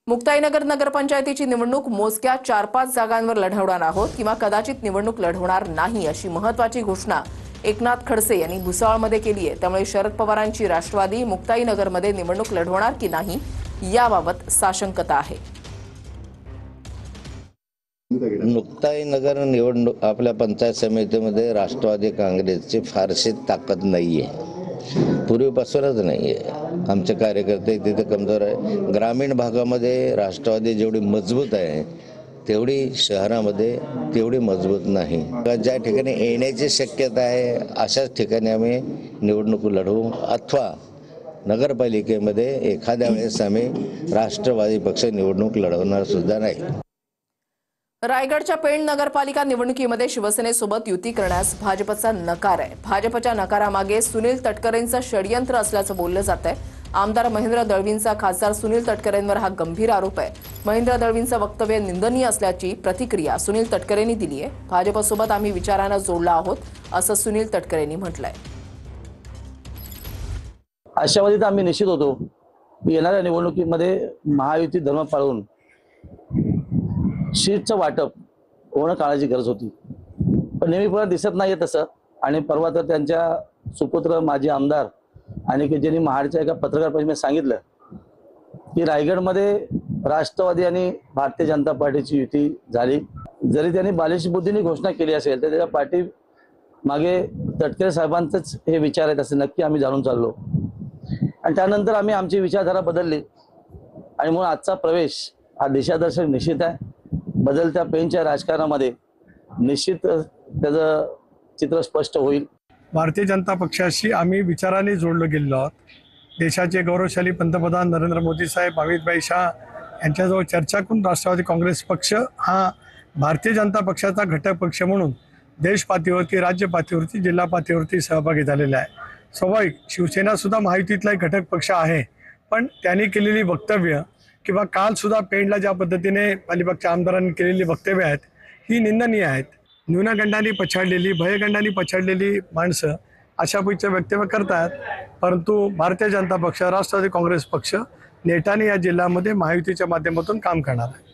मुक्ताईनगर नगरपंचायतीची निवडणूक मोजक्या 4-5 जागांवर लढवणार आहोत किंवा कदाचित निवडणूक लढवणार नाही अशी महत्त्वाची घोषणा एकनाथ खडसे यांनी भुसावळमध्ये केली आहे। त्यामुळे शरद पवारांची राष्ट्रवादी मुक्ताईनगरमध्ये निवडणूक लढवणार की नाही याबाबत साशंकता आहे। मुक्ताईनगर निवडणूक आपल्या पंचायत समितीमध्ये राष्ट्रवादी काँग्रेसची फारशी ताकद नाहीये, पूर्वीपासूनच नाहीये। आमचे कार्यकर्ते तिथे कमजोर आहे। ग्रामीण भागामध्ये राष्ट्रवादी जेवढी मजबूत आहे तेवढी शहरामध्ये तेवढी मजबूत नाही। ज्या ठिकाणी येण्याची शक्यता आहे अशाच ठिकाणी आम्ही निवडणूक लढवू अथवा नगरपालिकेमध्ये एखाद्या वेळेस आम्ही राष्ट्रवादी पक्ष निवडणूक लढवणार सुद्धा नाही। रायगडच्या पेण नगरपालिका निवडणुकीमध्ये शिवसेनेसोबत युती करण्यास भाजपचा नकार आहे। भाजपच्या नकारामागे सुनील तटकरेंचं षडयंत्र असल्याचं बोललं जातंय। आमदार महेंद्र दळवींचा खासदार सुनील तटकरेंवर हा गंभीर आरोप आहे। महेंद्र दळवींचं वक्तव्य निंदनीय असल्याची प्रतिक्रिया सुनील तटकरेंनी दिली आहे। भाजपसोबत आम्ही विचारानं जोडला आहोत असं सुनील तटकरेंनी म्हटलंय। आशावादीत आम्ही निश्चित होतो येणाऱ्या निवडणुकीमध्ये महायुती धर्म पाळून सीटचं वाटप होणं काळाची गरज होती, पण नेहमीपणे दिसत नाहीये तसं। आणि परवा तर त्यांच्या सुपुत्र माजी आमदार आणि ज्यांनी महाडच्या एका पत्रकार परिषदेत सांगितलं की रायगडमध्ये राष्ट्रवादी आणि भारतीय जनता पार्टीची युती झाली। जरी त्यांनी बालिश बुद्धीने घोषणा केली असेल तर त्याच्या पार्टी मागे तटकरे साहेबांचंच हे विचार आहेत असं नक्की आम्ही जाणून चाललो। आणि त्यानंतर आम्ही आमची विचारधारा बदलली आणि म्हणून आजचा प्रवेश हा दिशादर्शक निश्चित आहे। बदलत्या पेनच्या राजकारणामध्ये निश्चित त्याचं चित्र स्पष्ट होईल। भारतीय जनता पक्षाशी आम्ही विचाराने जोडलं गेलेलो आहोत। देशाचे गौरवशाली पंतप्रधान नरेंद्र मोदी साहेब, अमित शाह यांच्याजवळ चर्चा करून राष्ट्रवादी काँग्रेस पक्ष हा भारतीय जनता पक्षाचा घटक पक्ष म्हणून देश पातळीवरती, राज्य पातळीवरती, जिल्हा पातळीवरती सहभागी झालेला आहे। स्वाभाविक शिवसेना सुद्धा महायुतीतला एक घटक पक्ष आहे, पण त्यांनी केलेली वक्तव्य किंवा काल सुद्धा पेणला ज्या पद्धतीने अलिबागच्या आमदारांनी केलेली वक्तव्य आहेत ही निंदनीय आहेत। न्यूनगंडांनी पछाडलेली, भयगंडांनी पछाडलेली माणसं अशा पैकी वक्तव्य करतात, परंतु भारतीय जनता पक्ष, राष्ट्रवादी काँग्रेस पक्ष नेटाने या जिल्ह्यामध्ये महायुतीच्या माध्यमातून काम करणार आहे।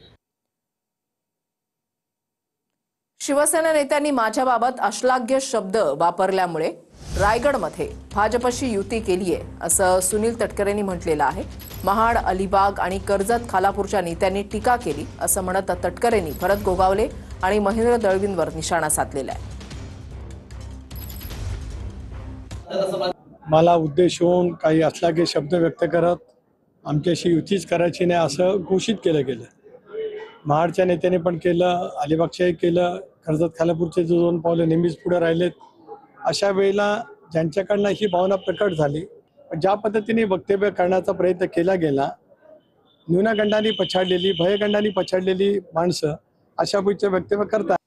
शिवसेना नेत्यांनी माझ्याबाबत अश्लाघ्य शब्द वापरल्यामुळे रायगडमध्ये भाजपशी युती केली आहे असं सुनील तटकरेंनी म्हटलेलं आहे। महाड, अलिबाग आणि कर्जत, खालापूरच्या नेत्यांनी टीका केली असं म्हणत तटकरेंनी भरत गोगावले आणि महेंद्र दळवींवर निशाणा साधलेला आहे। मला उद्देशून काही अश्लाघ्य शब्द व्यक्त करत आमच्याशी युतीच करायची नाही असं घोषित केलं गेलं। महाडच्या नेत्याने पण केलं, अलिबागच्याही केलं, कर्जत खालापूरचे जो 2 पावले नेहमीच पुढे राहिलेत। अशा वेळेला ज्यांच्याकडनं ही भावना प्रकट झाली, ज्या पद्धतीने वक्तव्य करण्याचा प्रयत्न केला गेला, न्यूनगंडांनी पछाडलेली, भयगंडांनी पछाडलेली माणसं अशा पैकी वक्तव्य करतात।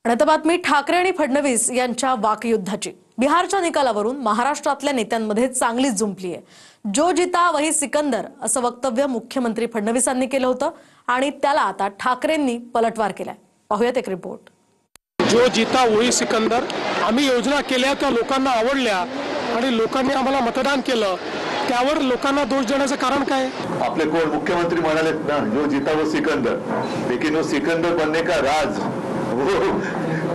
आता बातमी ठाकरे आणि फडणवीस यांच्या वाकयुद्धाची। बिहारच्या निकालावरून महाराष्ट्रातल्या नेत्यांमध्ये चांगलीच जुंपली आहे। जो जीता वही सिकंदर असं वक्तव्य मुख्यमंत्री फडणवीसांनी केलं होतं आणि त्याला आता ठाकरेंनी पलटवार केलाय। पाहूयात एक रिपोर्ट। जो जीता वही सिकंदर, आम्ही योजना केल्या त्या लोकांना आवडल्या आणि लोकांनी आम्हाला मतदान केलं, त्यावर लोकांना दोष देण्याचं कारण काय? आपले कोण मुख्यमंत्री म्हणालेत ना, जो जीता वो सिकंदर, लेकिन वो सिकंदर बनने का राज वो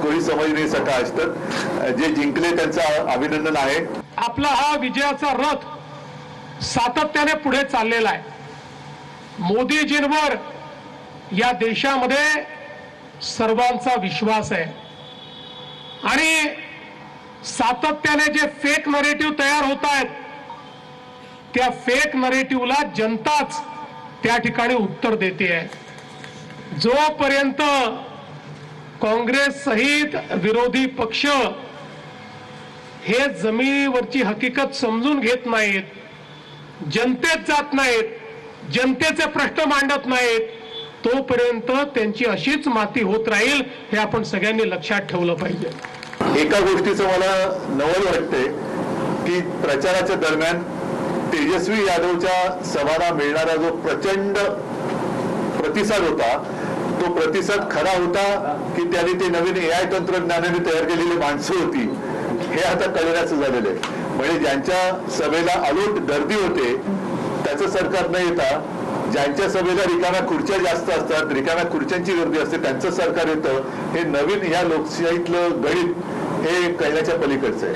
कोणी समज नाही सका आज तक। जे जिंकले त्यांचं अभिनंदन आहे। आपला हा विजयाचा रथ सातत्याने पुढे चाललेला आहे। मोदीजींवर या देशामध्ये सर्वांचा विश्वास आहे आणि सातत्याने जे फेक नरेटिव्ह तयार होत आहेत त्या फेक नरेटिव्हला जनताच त्या ठिकाणी उत्तर देते आहे। जोपर्यंत काँग्रेस सहित विरोधी पक्ष हे जमिनीवरची हकीकत समजून घेत नाहीत, जनतेत जात नाहीत, जनतेचे प्रश्न मांडत नाहीत, तोपर्यंत त्यांची अशीच माती होत राहील हे आपण सगळ्यांनी लक्षात ठेवलं पाहिजे। एका गोष्टीचं मला नवल वाटते की प्रचाराच्या दरम्यान तेजस्वी यादवच्या सभांना मिळणारा जो प्रचंड प्रतिसाद होता तो प्रतिसाद खरा होता की त्यांनी ते नवीन AI तंत्रज्ञानाने तयार केलेली माणसं होती हे आता कळण्याचं झालेलं आहे। म्हणजे ज्यांच्या सभेला अलोट गर्दी होते त्याचं सरकार न येता ज्यांच्या सभेला रिकाम्या खुर्च्या जास्त असतात, रिकाम्या खुर्च्यांची गर्दी असते, त्यांचं सरकार येतं, हे नवीन ह्या लोकशाहीतलं गणित हे कळण्याच्या पलीकडचं आहे.